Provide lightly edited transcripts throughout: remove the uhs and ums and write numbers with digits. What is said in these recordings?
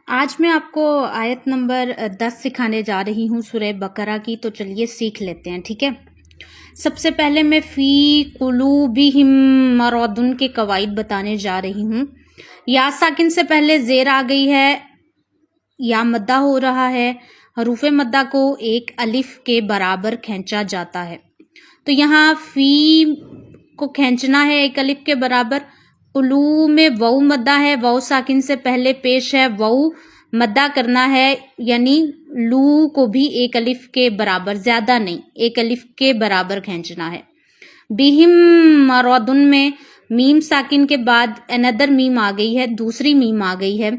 आज मैं आपको आयत नंबर 10 सिखाने जा रही हूँ सूरह बकरा की। तो चलिए सीख लेते हैं, ठीक है। सबसे पहले मैं फ़ी कुलूबिहिम मरदुन के कवायद बताने जा रही हूँ। या साकिन से पहले ज़ेर आ गई है, या मद्दा हो रहा है। हरूफ मद्दा को एक अलिफ के बराबर खींचा जाता है। तो यहाँ फ़ी को खींचना है एक अलिफ के बराबर। कुलू में वाउ मद्दा है, वाउ साकिन से पहले पेश है, वाउ मद्दा करना है, यानी लू को भी एक अलिफ के बराबर, ज्यादा नहीं, एक अलिफ के बराबर खींचना है। बिहिम मरदुन में मीम साकिन के बाद अनदर मीम आ गई है, दूसरी मीम आ गई है।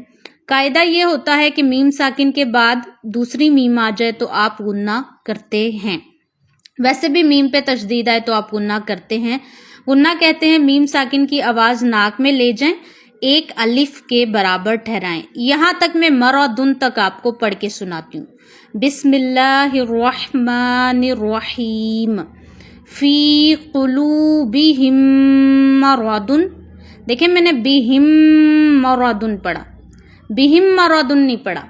कायदा ये होता है कि मीम साकिन के बाद दूसरी मीम आ जाए तो आप गुन्ना करते हैं। वैसे भी मीम पे तशदीद आए तो आप गुन्ना करते हैं। गुन्ना कहते हैं मीम साकिन की आवाज नाक में ले जाएं, एक अलिफ के बराबर ठहराएं। यहां तक मैं मरदुन तक आपको पढ़ के सुनाती हूँ। बिस्मिल्लाहिर्रहमानिर्रहीम फी कुलूबिहिम मरदुन। देखिए मैंने बिहिम मरदुन पढ़ा, बिहिम मरदुन नहीं पढ़ा।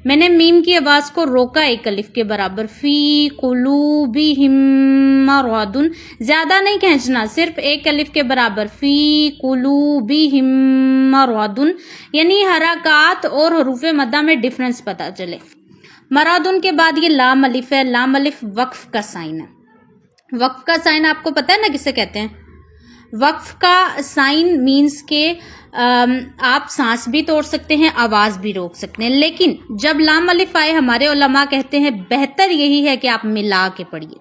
मैंने मीम की आवाज को रोका एक अलिफ के बराबर। फी कुलूबिहिम मरदुन, ज्यादा नहीं खींचना, सिर्फ एक अलिफ के बराबर। फी कुलूबिहिम मरदुन, यानी हरकात और हरूफ मद्दा में डिफरेंस पता चले। मरदुन के बाद ये लाम अलिफ है। लाम अलिफ वक्फ का साइन है। वक्फ का साइन आपको पता है ना किसे कहते हैं? वक्फ का साइन मीन्स के आप सांस भी तोड़ सकते हैं, आवाज भी रोक सकते हैं। लेकिन जब लाम अलिफ आए, हमारे उलमा कहते हैं बेहतर यही है कि आप मिला के पढ़िए।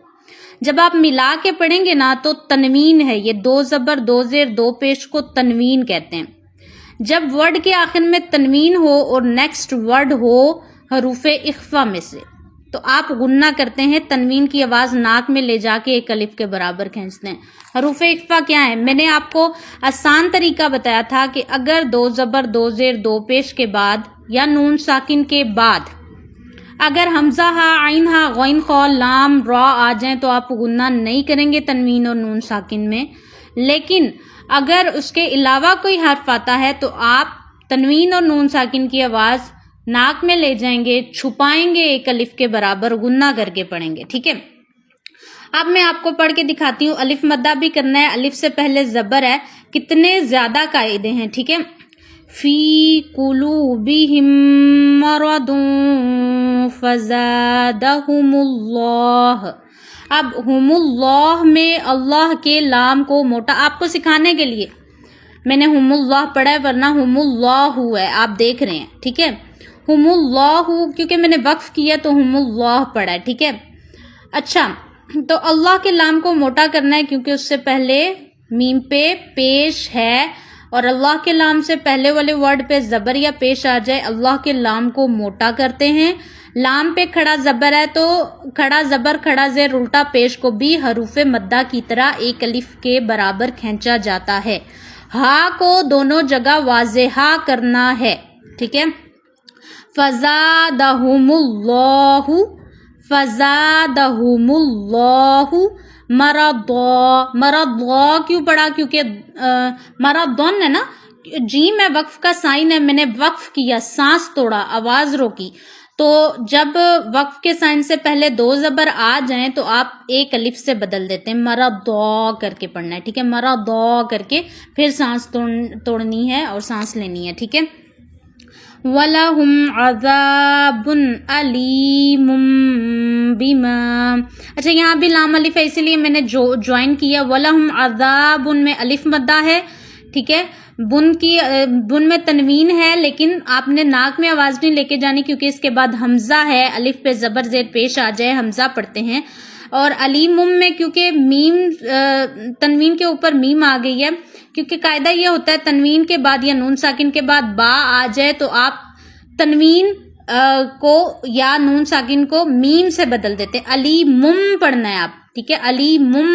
जब आप मिला के पढ़ेंगे ना तो तनवीन है, ये दो जबर दो जेर दो पेश को तनवीन कहते हैं। जब वर्ड के आखिर में तनवीन हो और नेक्स्ट वर्ड हो हरूफे इख्फा में से, तो आप गुन्ना करते हैं, तनवीन की आवाज नाक में ले जाके एक अलिफ के बराबर खींचते हैं। हरूफे इख्फा क्या है? मैंने आपको आसान तरीका बताया था कि अगर दो जबर दो जेर दो पेश के बाद या नून साकिन के बाद अगर हमजा हा, आइन हा, गैन खौ, लाम रॉ आ जाए तो आप गुन्ना नहीं करेंगे तनवीन और नून साकिन में। लेकिन अगर उसके अलावा कोई हर्फ आता है तो आप तनवीन और नून साकिन की आवाज नाक में ले जाएंगे, छुपाएंगे, एक अलिफ के बराबर गुन्ना करके पढ़ेंगे, ठीक है। अब मैं आपको पढ़ के दिखाती हूँ। अलिफ मद्दा भी करना है, अलिफ से पहले जबर है। कितने ज्यादा कायदे हैं, ठीक है। फी कुलूबिहिम मरदुन फज़ादहुमुल्लाह। अब हुमुल्लाह में अल्लाह के लाम को मोटा आपको सिखाने के लिए मैंने हुमुल्लाह पढ़ा है, वरना हुमुल्लाहु है, आप देख रहे हैं, ठीक है। हुमुल्लाहु क्योंकि मैंने वक्फ किया तो हुमुल्लाह पढ़ा है, ठीक है। अच्छा, तो अल्लाह के लाम को मोटा करना है क्योंकि उससे पहले मीम पे पेश है, और अल्लाह के लाम से पहले वाले वर्ड पे जबर या पेश आ जाए, अल्लाह के लाम को मोटा करते हैं। लाम पे खड़ा जबर है तो खड़ा जबर खड़ा जेर उल्टा पेश को भी हरूफ मद्दा की तरह एक अलिफ के बराबर खींचा जाता है। हा को दोनों जगह वाज़ेहा करना है, ठीक है। फज़ादहुमुल्लाहु, फज़ादहुमुल्लाहु मरदौ। मरदौ क्यों पढ़ा? क्योंकि मरदौन है ना, जीम है, वक्फ का साइन है। मैंने वक्फ किया, सांस तोड़ा, आवाज रोकी। तो जब वक्फ के साइन से पहले दो जबर आ जाएं तो आप एक अलिफ से बदल देते हैं, मरदौ करके पढ़ना है, ठीक है। मरदौ करके फिर सांस तोड़नी है और सांस लेनी है, ठीक है। वलहुम अज़ाबुन अलीमुम बिमा। अच्छा, यहाँ भी लाम अलिफ है, इसीलिए मैंने ज्वाइन किया। वलहुम अज़ाबुन में अलिफ मद्दा है, ठीक है। बुन में तनवीन है, लेकिन आपने नाक में आवाज नहीं लेके जानी क्योंकि इसके बाद हमजा है, अलिफ पे जबर जेर पेश आ जाए, हमजा पढ़ते हैं। और अलीमुम में क्योंकि मीम तनवीन के ऊपर मीम आ गई है, क्योंकि कायदा ये होता है तनवीन के बाद या नून साकिन के बाद बा आ जाए तो आप तनवीन को या नून साकिन को मीम से बदल देते हैं। अली मुम पढ़ना है आप, ठीक है। अली मुम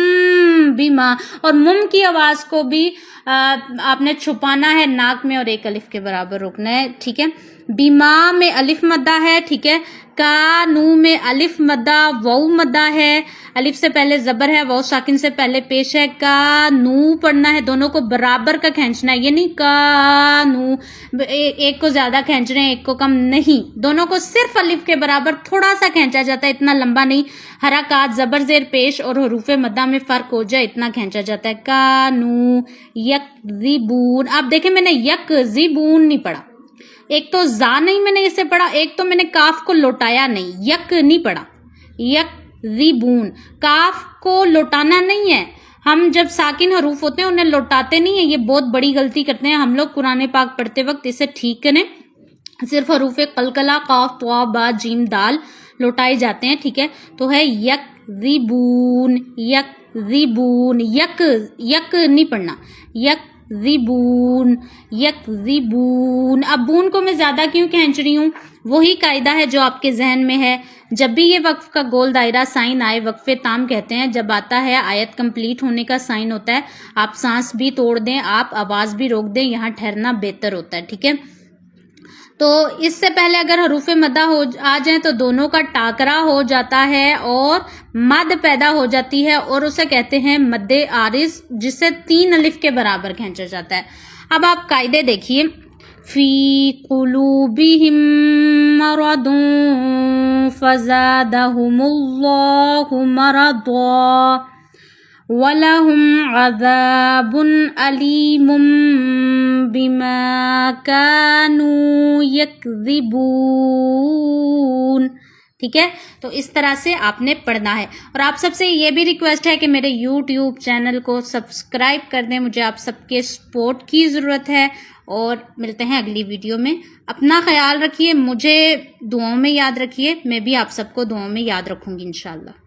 बिमा, और मुम की आवाज को भी आपने छुपाना है नाक में और एक अलिफ के बराबर रोकना है, ठीक है। बीमा में अलिफ मद्दा है, ठीक है। کا نو میں الف مدہ واو مدہ ہے, الف سے پہلے زبر ہے, واو ساکن سے پہلے پیش ہے. کا نو پڑھنا ہے, دونوں کو برابر کا کھینچنا ہے, یہ نہیں کا نو ایک کو زیادہ کھینچ رہے ہیں ایک کو کم, نہیں, دونوں کو صرف الف کے برابر تھوڑا سا کھینچا جاتا ہے, اتنا لمبا نہیں. حرکات زبر زیر پیش اور حروف مدہ میں فرق ہو جائے اتنا کھینچا جاتا ہے. کا نو یکذبون. آپ دیکھیں میں نے یکذبون نہیں پڑھا, ایک تو زا نہیں میں نے اسے پڑھا, ایک تو میں نے کاف کو لوٹایا نہیں, یک نہیں پڑھا, یکذبون. کاف کو لوٹانا نہیں ہے, ہم جب ساکن حروف ہوتے ہیں انہیں لوٹاتے نہیں ہیں, یہ بہت بڑی غلطی کرتے ہیں ہم لوگ قرآن پاک پڑھتے وقت, اسے ٹھیک کریں. صرف حروف قلقلہ قاف طا با جیم دال لوٹائے جاتے ہیں, ٹھیک ہے. تو ہے یکذبون, یکذبون, یک نہیں پڑھنا, یکذبون, یکذبون. اب بون کو میں زیادہ کیوں کھینچ رہی ہوں, وہی قاعدہ ہے جو آپ کے ذہن میں ہے. جب بھی یہ وقف کا گول دائرہ سائن آئے, وقف تام کہتے ہیں, جب آتا ہے آیت کمپلیٹ ہونے کا سائن ہوتا ہے, آپ سانس بھی توڑ دیں, آپ آواز بھی روک دیں, یہاں ٹھہرنا بہتر ہوتا ہے, ٹھیک ہے. تو اس سے پہلے اگر حروف مدہ آ جائیں تو دونوں کا ٹاکرا ہو جاتا ہے اور مد پیدا ہو جاتی ہے, اور اسے کہتے ہیں مد عارض, جسے 3 الف کے برابر کھینچا جاتا ہے. اب آپ قاعدے دیکھیے, فی قلوبہم مرض فزادہم اللہ مرضا وَلَهُمْ عَذَابٌ أَلِيمٌ بِمَا كَانُوا يَكْذِبُونَ. ٹھیک ہے, تو اس طرح سے آپ نے پڑھنا ہے. اور آپ سب سے یہ بھی ریکویسٹ ہے کہ میرے یوٹیوب چینل کو سبسکرائب کر دیں, مجھے آپ سب کے سپورٹ کی ضرورت ہے. اور ملتے ہیں اگلی ویڈیو میں. اپنا خیال رکھیے, مجھے دعاؤں میں یاد رکھیے, میں بھی آپ سب کو دعاؤں میں یاد رکھوں گی انشاءاللہ.